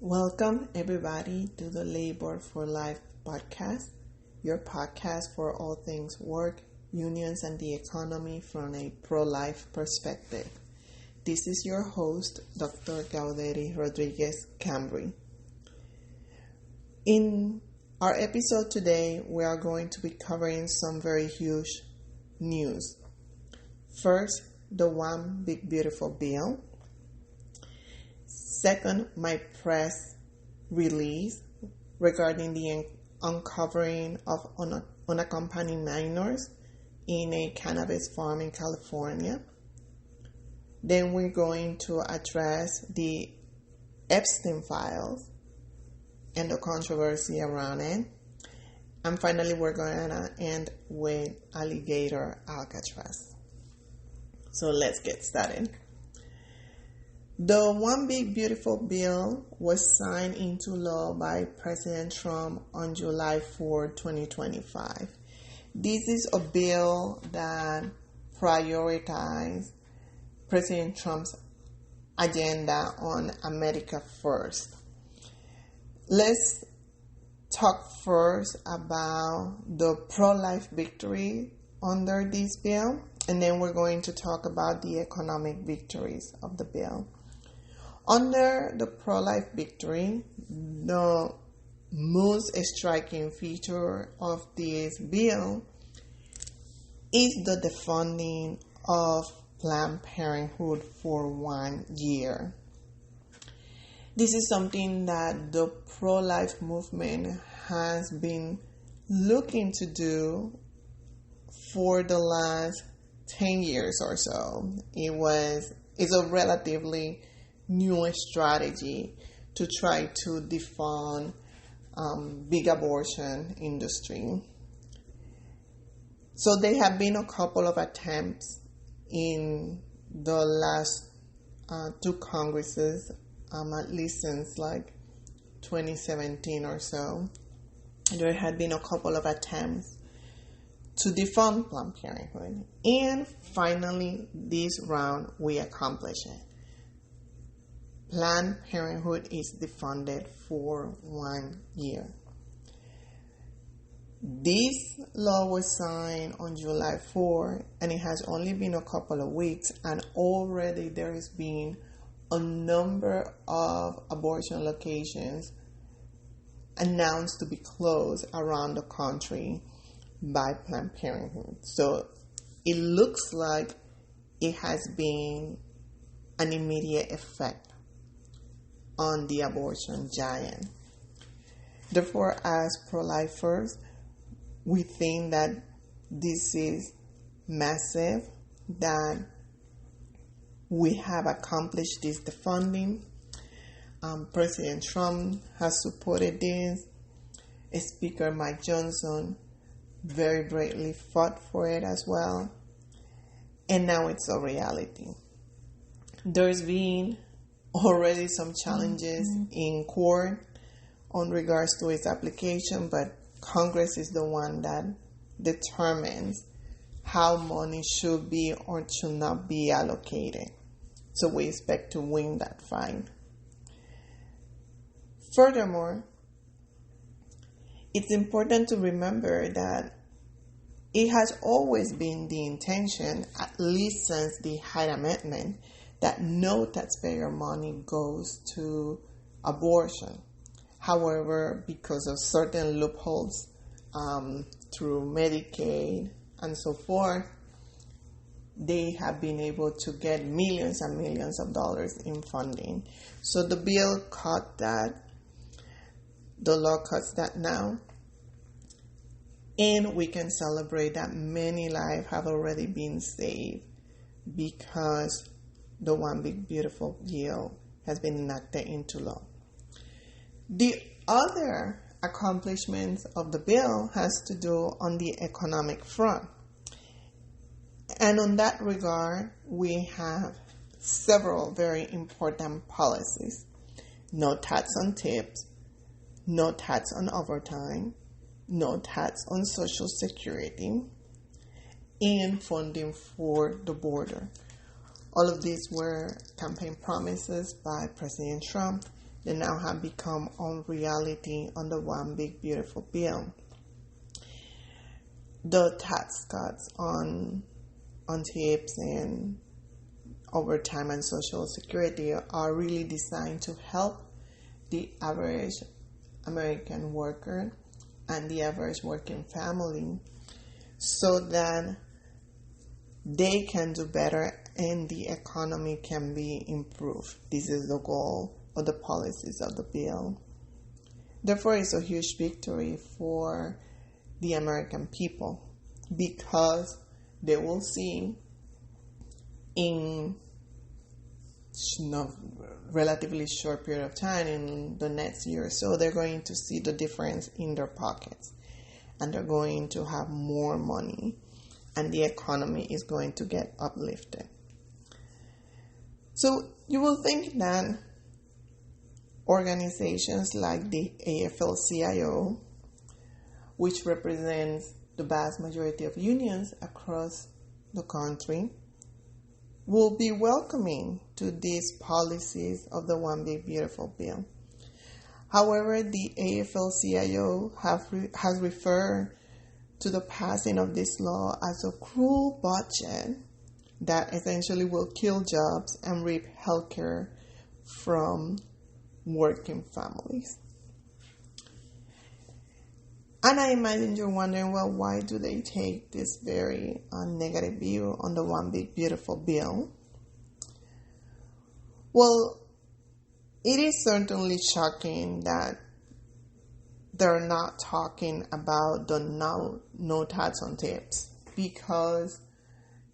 Welcome, everybody, to the Labor for Life podcast, your podcast for all things work, unions, and the economy from a pro-life perspective. This is your host, Dr. Gauderi Rodriguez Cambry. In our episode today, we are going to be covering some very huge news. First, the One Big Beautiful Bill. Second, my press release regarding the uncovering of unaccompanied minors in a cannabis farm in California. Then we're going to address the Epstein files and the controversy around it. And finally, we're going to end with Alligator Alcatraz. So let's get started. The One Big Beautiful Bill was signed into law by President Trump on July 4, 2025. This is a bill that prioritizes President Trump's agenda on America First. Let's talk first about the pro-life victory under this bill, and then we're going to talk about the economic victories of the bill. Under the pro-life victory, the most striking feature of this bill is the defunding of Planned Parenthood for 1 year. This is something that the pro-life movement has been looking to do for the last 10 years or so. It's a relatively new strategy to try to defund big abortion industry. So there have been a couple of attempts in the last two Congresses, at least since like 2017 or so. There had been a couple of attempts to defund Planned Parenthood. And finally, this round, we accomplished it. Planned Parenthood is defunded for 1 year. This law was signed on July 4, and it has only been a couple of weeks, and already there has been a number of abortion locations announced to be closed around the country by Planned Parenthood. So it looks like it has been an immediate effect on the abortion giant. Therefore, as pro-lifers, we think that this is massive, that we have accomplished this defunding. President Trump has supported this. Speaker Mike Johnson very bravely fought for it as well. And now it's a reality. There's been already some challenges in court on regards to its application, but Congress is the one that determines how money should be or should not be allocated. So we expect to win that fight. Furthermore, it's important to remember that it has always been the intention, at least since the Hyde Amendment, that no taxpayer money goes to abortion. However, because of certain loopholes through Medicaid and so forth, they have been able to get millions and millions of dollars in funding. So the bill cut that. The law cuts that now. And we can celebrate that many lives have already been saved because the One Big Beautiful Bill has been enacted into law. The other accomplishments of the bill has to do on the economic front. And on that regard, we have several very important policies. No tax on tips, no tax on overtime, no tax on Social Security, and funding for the border. All of these were campaign promises by President Trump, they now have become unreality under one big beautiful bill. The tax cuts on tips and overtime and social security are really designed to help the average American worker and the average working family so that they can do better and the economy can be improved. This is the goal of the policies of the bill. Therefore, it's a huge victory for the American people because they will see in a relatively short period of time, in the next year or so, they're going to see the difference in their pockets and they're going to have more money and the economy is going to get uplifted. So you will think that organizations like the AFL-CIO, which represents the vast majority of unions across the country, will be welcoming to these policies of the One Big Beautiful Bill. However, the AFL-CIO has referred to the passing of this law as a cruel budget that essentially will kill jobs and rip healthcare from working families. And I imagine you're wondering, well, why do they take this very negative view on the One Big Beautiful Bill? Well, it is certainly shocking that they're not talking about the no tax on tips because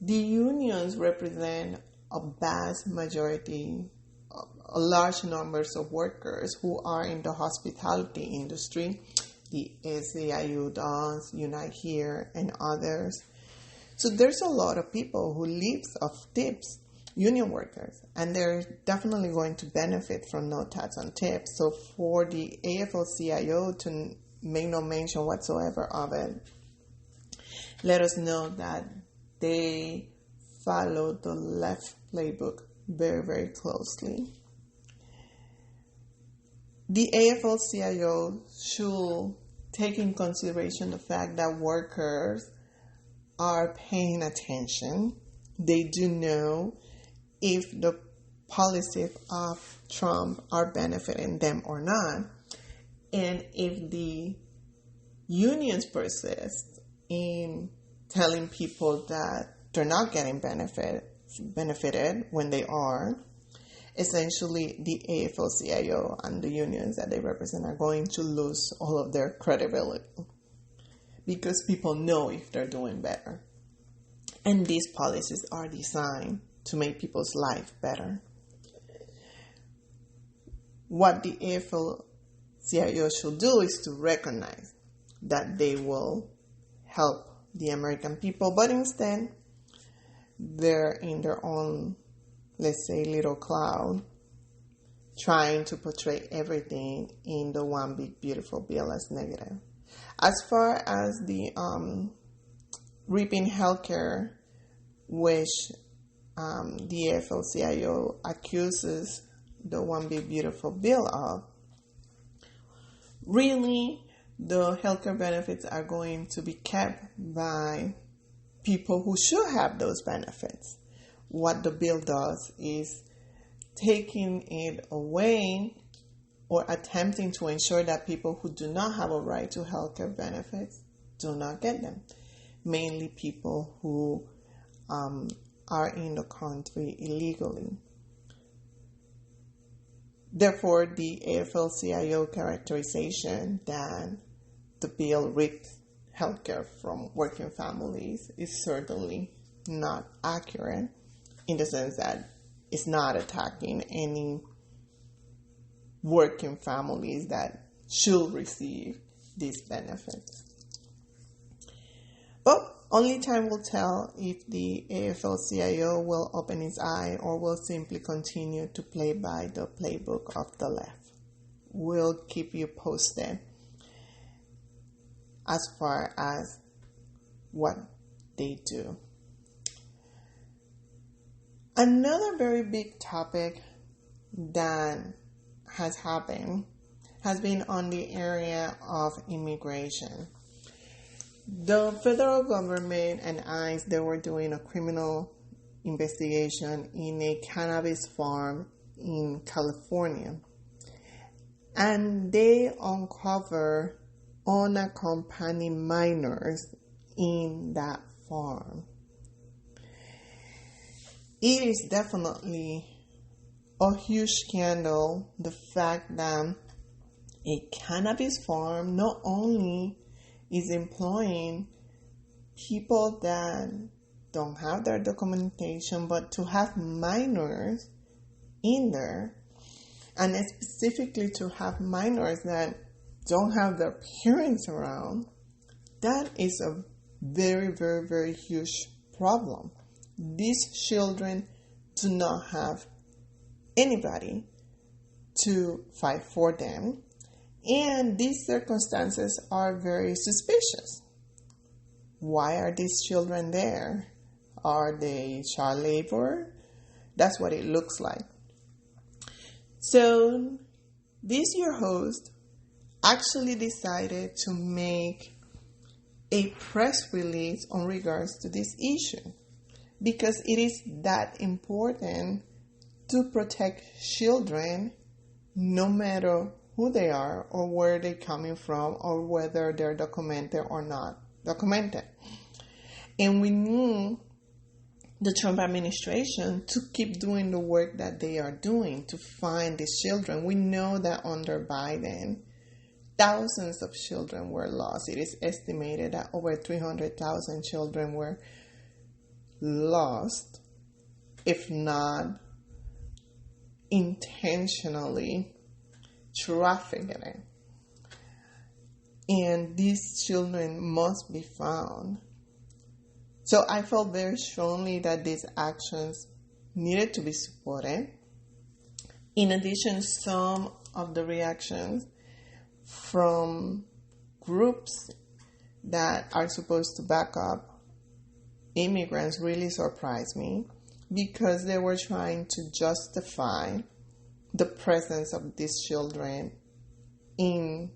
the unions represent a vast majority, a large numbers of workers who are in the hospitality industry. The SEIU does, Unite Here, and others. So there's a lot of people who live off tips, union workers, and they're definitely going to benefit from no tax on tips. So for the AFL-CIO to make no mention whatsoever of it, let us know that they follow the left playbook very, very closely. The AFL-CIO should take in consideration the fact that workers are paying attention. They do know if the policies of Trump are benefiting them or not. And if the unions persist in telling people that they're not getting benefited when they are, essentially the AFL-CIO and the unions that they represent are going to lose all of their credibility because people know if they're doing better. And these policies are designed to make people's life better. What the AFL-CIO should do is to recognize that they will help the American people, but instead they're in their own, let's say, little cloud, trying to portray everything in the One Big Beautiful Bill as negative. As far as the reaping healthcare, which the AFL-CIO accuses the One Big Beautiful Bill of, really the healthcare benefits are going to be kept by people who should have those benefits. What the bill does is taking it away or attempting to ensure that people who do not have a right to healthcare benefits do not get them. Mainly people who are in the country illegally. Therefore, the AFL-CIO characterization that the bill rips healthcare from working families is certainly not accurate, in the sense that it's not attacking any working families that should receive these benefits. But only time will tell if the AFL-CIO will open its eye or will simply continue to play by the playbook of the left. We'll keep you posted as far as what they do. Another very big topic that has been on the area of immigration. The federal government and ICE, they were doing a criminal investigation in a cannabis farm in California. And they uncovered unaccompanied minors in that farm. It is definitely a huge scandal, the fact that a cannabis farm not only is employing people that don't have their documentation, but to have minors in there, and specifically to have minors that don't have their parents around, that is a very, very, very huge problem. These children do not have anybody to fight for them, and these circumstances are very suspicious. Why are these children there? Are they child labor? That's what it looks like. So, this your host actually decided to make a press release on regards to this issue, because it is that important to protect children no matter who they are or where they're coming from or whether they're documented or not documented. And we need the Trump administration to keep doing the work that they are doing to find these children. We know that under Biden, thousands of children were lost. It is estimated that over 300,000 children were lost, if not intentionally trafficked. And these children must be found. So I felt very strongly that these actions needed to be supported. In addition, some of the reactions from groups that are supposed to back up immigrants really surprised me, because they were trying to justify the presence of these children in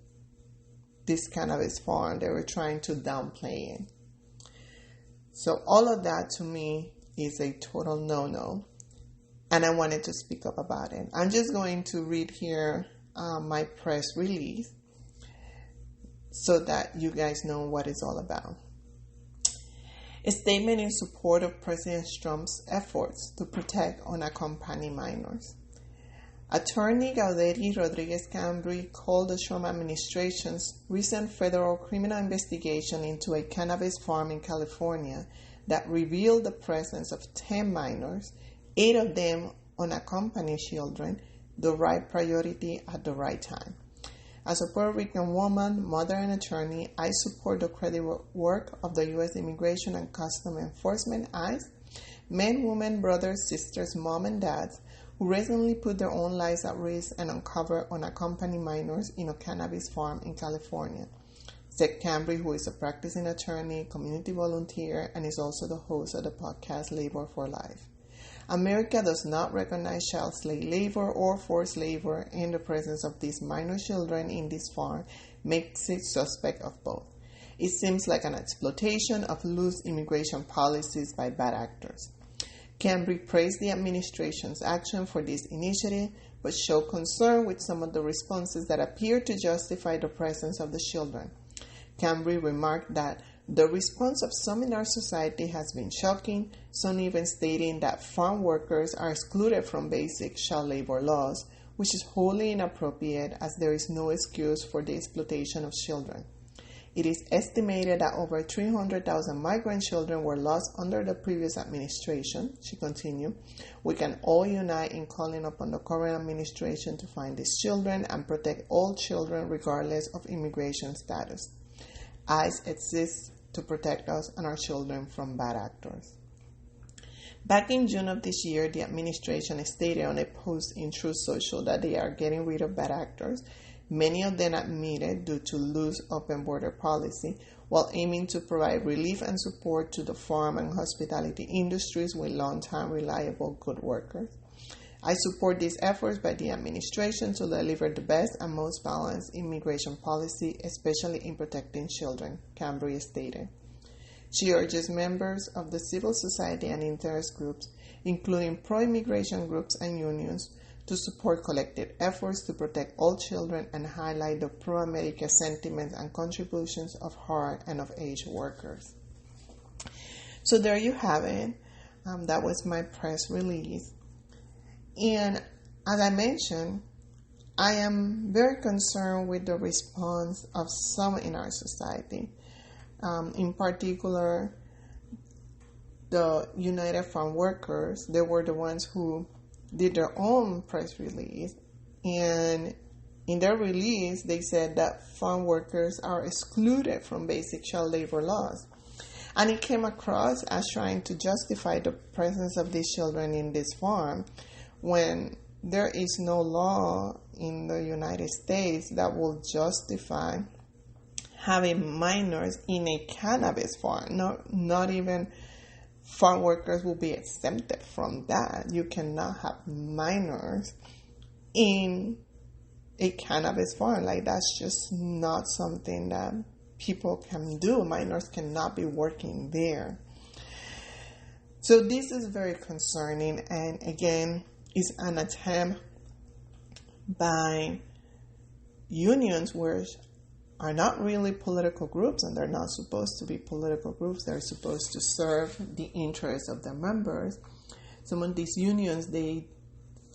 this cannabis farm. They were trying to downplay it. So all of that to me is a total no-no, and I wanted to speak up about it. I'm just going to read here my press release so that you guys know what it's all about. A statement in support of President Trump's efforts to protect unaccompanied minors. Attorney Gauderi Rodriguez Cambry called the Trump administration's recent federal criminal investigation into a cannabis farm in California that revealed the presence of 10 minors, 8 of them unaccompanied children, the right priority at the right time. As a Puerto Rican woman, mother, and attorney, I support the credible work of the U.S. Immigration and Customs Enforcement, ICE, men, women, brothers, sisters, mom, and dads, who recently put their own lives at risk and uncovered unaccompanied minors in a cannabis farm in California, said Cambry, who is a practicing attorney, community volunteer, and is also the host of the podcast Labor for Life. America does not recognize child slave labor or forced labor, and the presence of these minor children in this farm makes it suspect of both. It seems like an exploitation of loose immigration policies by bad actors. Cambry praised the administration's action for this initiative, but showed concern with some of the responses that appear to justify the presence of the children. Cambry remarked that the response of some in our society has been shocking, some even stating that farm workers are excluded from basic child labor laws, which is wholly inappropriate as there is no excuse for the exploitation of children. It is estimated that over 300,000 migrant children were lost under the previous administration, she continued. We can all unite in calling upon the current administration to find these children and protect all children regardless of immigration status. ICE exists to protect us and our children from bad actors. Back in June of this year, the administration stated on a post in Truth Social that they are getting rid of bad actors, many of them admitted due to loose open border policy, while aiming to provide relief and support to the farm and hospitality industries with long-time reliable good workers. I support these efforts by the administration to deliver the best and most balanced immigration policy, especially in protecting children, Cambria stated. She urges members of the civil society and interest groups, including pro-immigration groups and unions, to support collective efforts to protect all children and highlight the pro-America sentiments and contributions of her and of age workers. So there you have it. That was my press release. And as I mentioned, I am very concerned with the response of some in our society. In particular, the United Farm Workers. They were the ones who did their own press release. And in their release, they said that farm workers are excluded from basic child labor laws. And it came across as trying to justify the presence of these children in this farm when there is no law in the United States that will justify having minors in a cannabis farm. Not even farm workers will be exempted from that. You cannot have minors in a cannabis farm. Like, that's just not something that people can do. Minors cannot be working there. So this is very concerning, and again, it's an attempt by unions, which are not really political groups, and they're not supposed to be political groups. They're supposed to serve the interests of their members. Some of these unions, they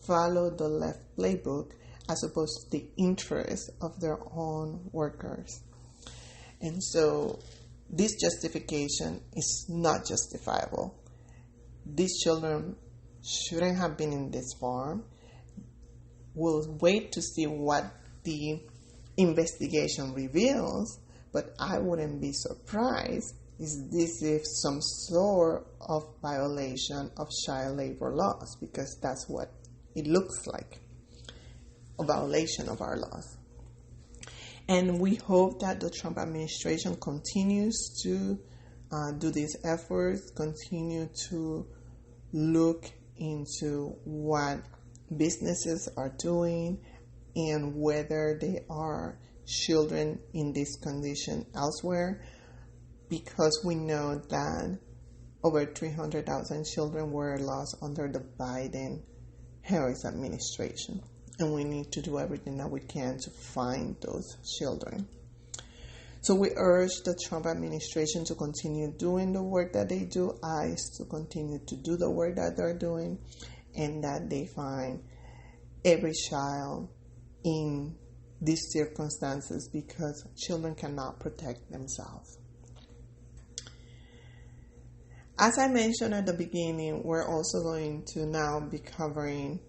follow the left playbook as opposed to the interests of their own workers. And so this justification is not justifiable. These children shouldn't have been in this farm. We'll wait to see what the investigation reveals, but I wouldn't be surprised if this is some sort of violation of child labor laws, because that's what it looks like, a violation of our laws. And we hope that the Trump administration continues to do these efforts, continue to look into what businesses are doing and whether there are children in this condition elsewhere, because we know that over 300,000 children were lost under the Biden-Harris administration. And we need to do everything that we can to find those children. So we urge the Trump administration to continue doing the work that they do, ICE to continue to do the work that they're doing, and that they find every child in these circumstances, because children cannot protect themselves. As I mentioned at the beginning, we're also going to now be covering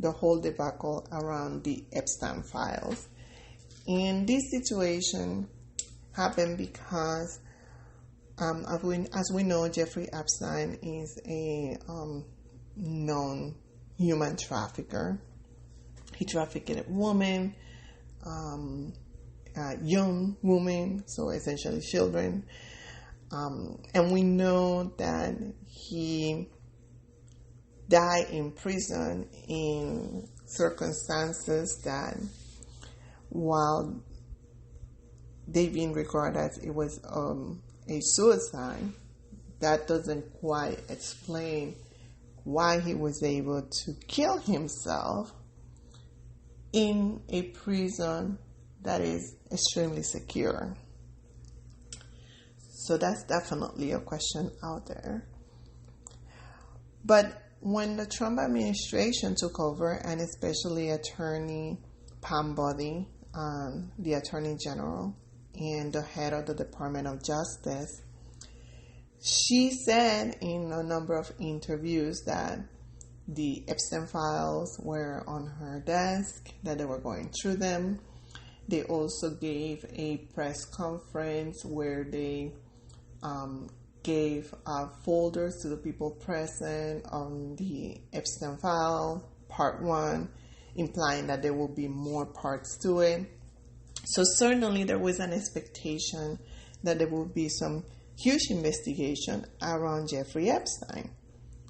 the whole debacle around the Epstein files. And this situation happened because, as we know, Jeffrey Epstein is a known human trafficker. He trafficked women, young women, so essentially children. And we know that he died in prison in circumstances that, while they've been regarded as it was a suicide, that doesn't quite explain why he was able to kill himself in a prison that is extremely secure. So that's definitely a question out there. But when the Trump administration took over, and especially Attorney Pam Bondi, the Attorney General and the head of the Department of Justice, she said in a number of interviews that the Epstein files were on her desk, that they were going through them. They also gave a press conference where they gave folders to the people present on the Epstein file, part 1, implying that there will be more parts to it. So certainly there was an expectation that there would be some huge investigation around Jeffrey Epstein.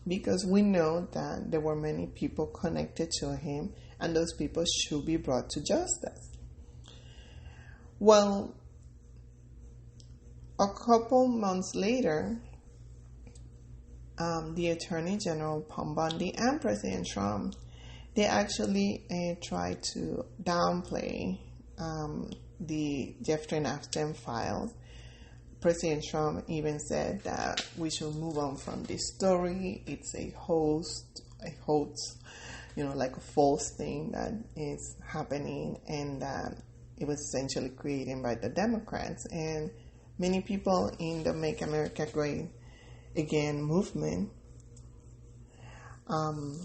because we know that there were many people connected to him, and those people should be brought to justice. Well, a couple months later, the Attorney General Pam Bondi and President Trump, they actually tried to downplay the Jeffrey Epstein files. President Trump even said that we should move on from this story. It's a hoax, like a false thing that is happening, and that it was essentially created by the Democrats. And many people in the Make America Great Again movement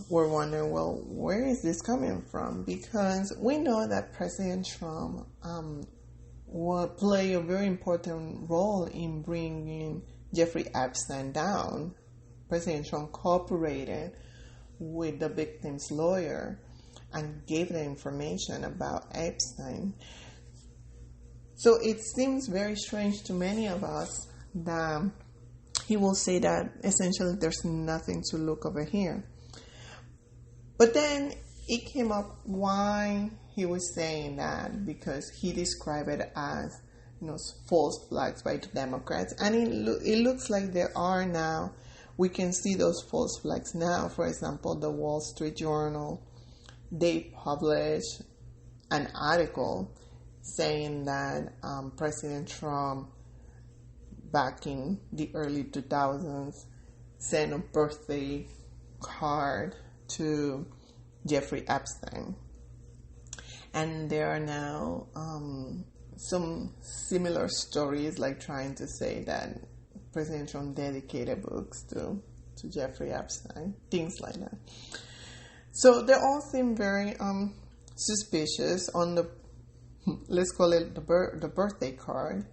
were wondering, well, where is this coming from? Because we know that President Trump will play a very important role in bringing Jeffrey Epstein down. President Trump cooperated with the victim's lawyer and gave the information about Epstein. So it seems very strange to many of us that he will say that essentially there's nothing to look over here. But then it came up why he was saying that, because he described it as false flags by the Democrats, and it looks like there are now. We can see those false flags now. For example, the Wall Street Journal, they published an article saying that President Trump, back in the early 2000s, sent a birthday card to Jeffrey Epstein. And there are now some similar stories, like trying to say that President Trump dedicated books to Jeffrey Epstein, things like that. So they all seem very suspicious on the, let's call it the birthday card.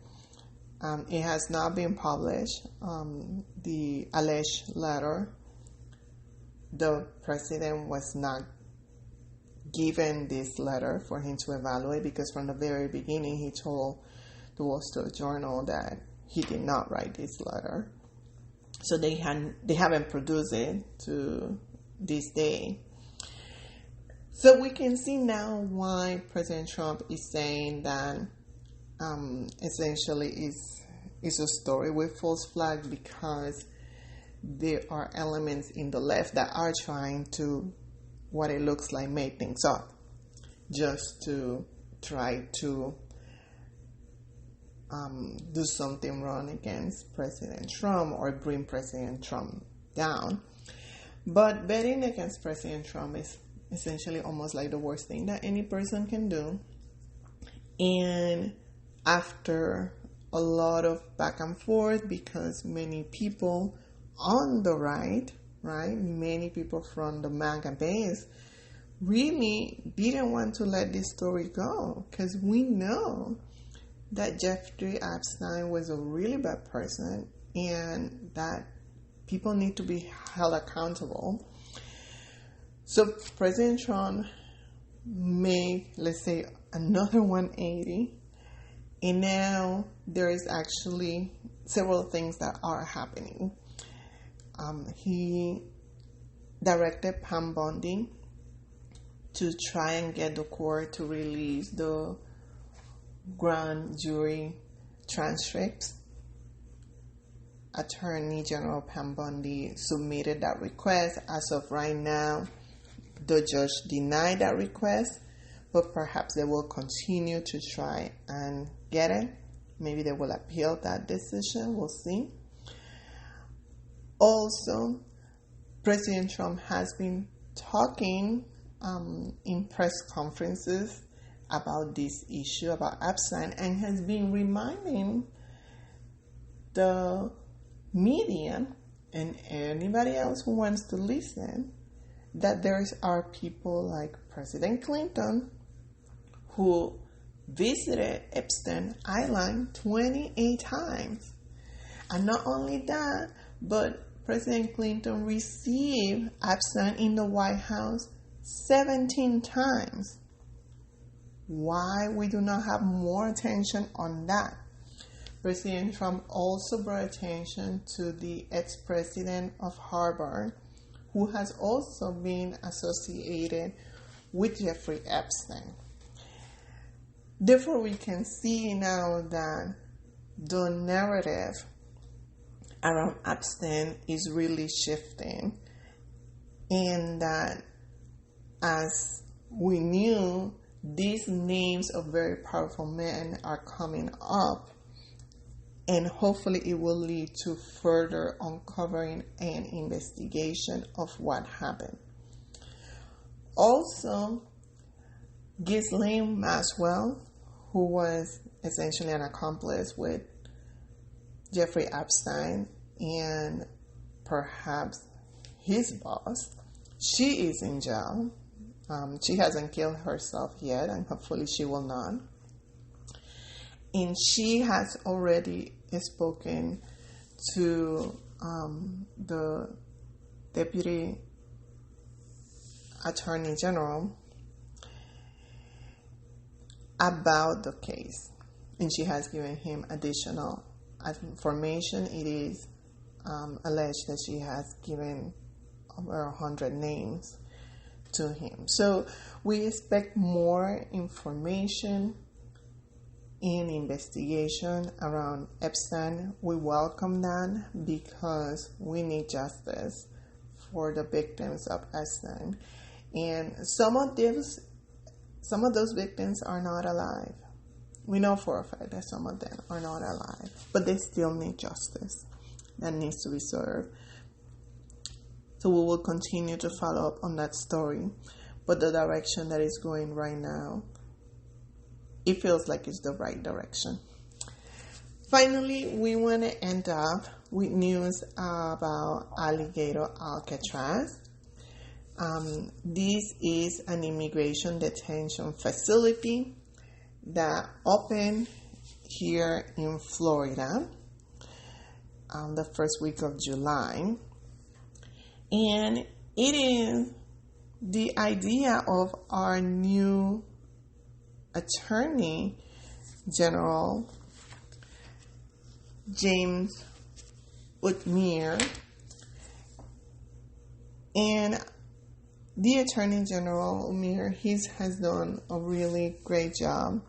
It has not been published. The alleged letter, the president was not given this letter for him to evaluate, because from the very beginning he told the Wall Street Journal that he did not write this letter. So they haven't produced it to this day. So we can see now why President Trump is saying that essentially is a story with false flag, because there are elements in the left that are trying to, what it looks like, make things up just to try to do something wrong against President Trump or bring President Trump down. But betting against President Trump is essentially almost like the worst thing that any person can do. And after a lot of back and forth, because many people on the right, many people from the MAGA base really didn't want to let this story go, because we know that Jeffrey Epstein was a really bad person and that people need to be held accountable. So President Trump made, let's say, another 180, and now there is actually several things that are happening. He directed Pam Bondi to try and get the court to release the grand jury transcripts. Attorney General Pam Bondi submitted that request. As of right now, the judge denied that request, but perhaps they will continue to try and get it. Maybe they will appeal that decision. We'll see. Also, President Trump has been talking in press conferences about this issue, about Epstein, and has been reminding the media and anybody else who wants to listen that there are people like President Clinton who visited Epstein Island 28 times. And not only that, but President Clinton received Epstein in the White House 17 times. Why we do not have more attention on that? President Trump also brought attention to the ex-president of Harvard, who has also been associated with Jeffrey Epstein. Therefore, we can see now that the narrative around Epstein is really shifting, and that, as we knew, these names of very powerful men are coming up, and hopefully it will lead to further uncovering and investigation of what happened. Also, Ghislaine Maxwell, who was essentially an accomplice with Jeffrey Epstein and perhaps his boss, she is in jail. She hasn't killed herself yet, and hopefully she will not. And she has already spoken to the Deputy Attorney General about the case. And she has given him additional information. It is alleged that she has given over 100 names to him. So we expect more information in investigation around Epstein. We welcome that because we need justice for the victims of Epstein. And some of those victims are not alive. We know for a fact that some of them are not alive, but they still need justice that needs to be served. So we will continue to follow up on that story. But the direction that it's going right now, it feels like it's the right direction. Finally, we want to end up with news about Alligator Alcatraz. This is an immigration detention facility that opened here in Florida the first week of July. And it is the idea of our new Attorney General, James Utmir. And the Attorney General, Utmir, he has done a really great job.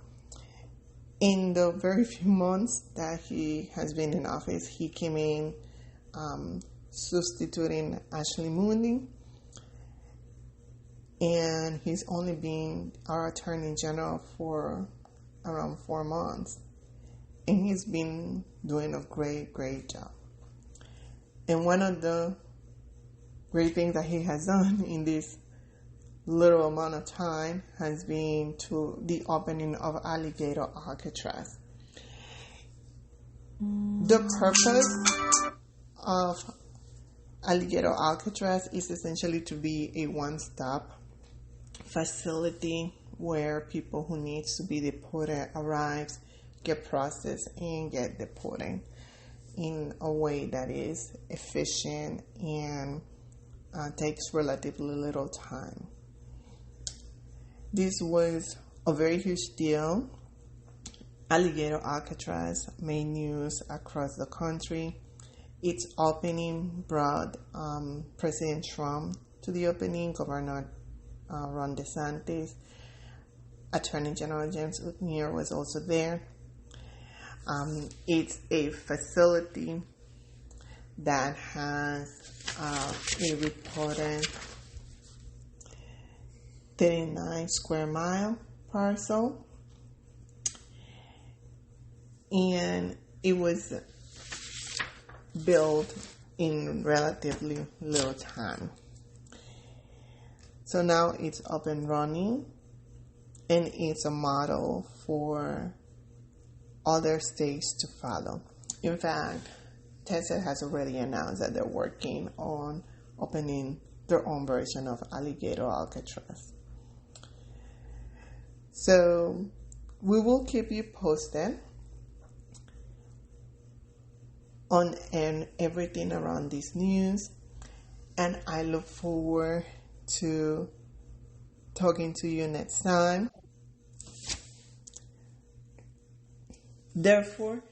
In the very few months that he has been in office, he came in substituting Ashley Mooney, and he's only been our Attorney General for around 4 months, and he's been doing a great job. And one of the great things that he has done in this little amount of time has been to the opening of Alligator Alcatraz. The purpose of Alligator Alcatraz is essentially to be a one-stop facility where people who need to be deported arrives, get processed, and get deported in a way that is efficient and takes relatively little time. This was a very huge deal. Alligator Alcatraz made news across the country. Its opening brought President Trump to the opening, Governor Ron DeSantis, Attorney General James Utmir was also there. It's a facility that has a reported 39 square mile parcel, and it was built in relatively little time. So now it's up and running, and it's a model for other states to follow. In fact, Texas has already announced that they're working on opening their own version of Alligator Alcatraz. So we will keep you posted on and everything around this news, and I look forward to talking to you next time. Therefore,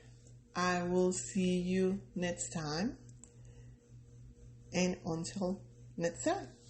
I will see you next time, and until That's it.